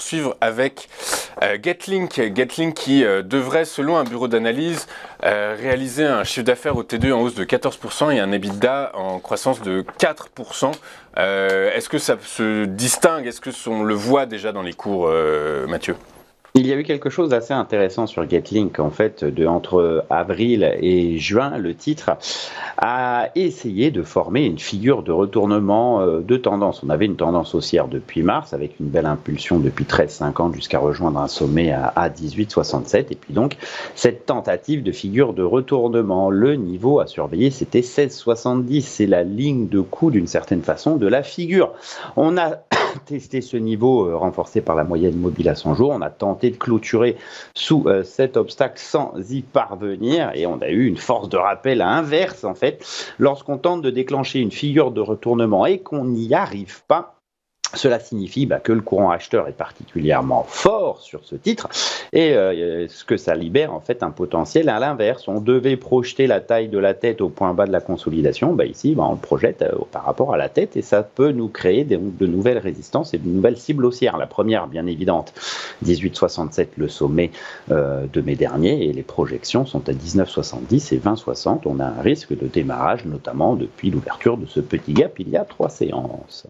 poursuivre avec Getlink. Getlink qui devrait, selon un bureau d'analyse, réaliser un chiffre d'affaires au T2 en hausse de 14% et un EBITDA en croissance de 4%. Est-ce que ça se distingue? Est-ce que on le voit déjà dans les cours, Mathieu? Il y a eu quelque chose d'assez intéressant sur Getlink, en fait, entre avril et juin, le titre a essayé de former une figure de retournement de tendance. On avait une tendance haussière depuis mars, avec une belle impulsion depuis 13,50 jusqu'à rejoindre un sommet à 18,67. Et puis donc, cette tentative de figure de retournement, le niveau à surveiller, c'était 16,70. C'est la ligne de coup, d'une certaine façon, de la figure. On a testé ce niveau renforcé par la moyenne mobile à 100 jours. On a tenté de clôturer sous cet obstacle sans y parvenir et on a eu une force de rappel inverse en fait. Lorsqu'on tente de déclencher une figure de retournement et qu'on n'y arrive pas, cela signifie que le courant acheteur est particulièrement fort sur ce titre et ce que ça libère en fait un potentiel à l'inverse. On devait projeter la taille de la tête au point bas de la consolidation. Ici, on le projette par rapport à la tête et ça peut nous créer de nouvelles résistances et de nouvelles cibles haussières. La première, bien évidente, 18,67 le sommet de mai dernier et les projections sont à 19,70 et 20,60. On a un risque de démarrage, notamment depuis l'ouverture de ce petit gap il y a 3 séances.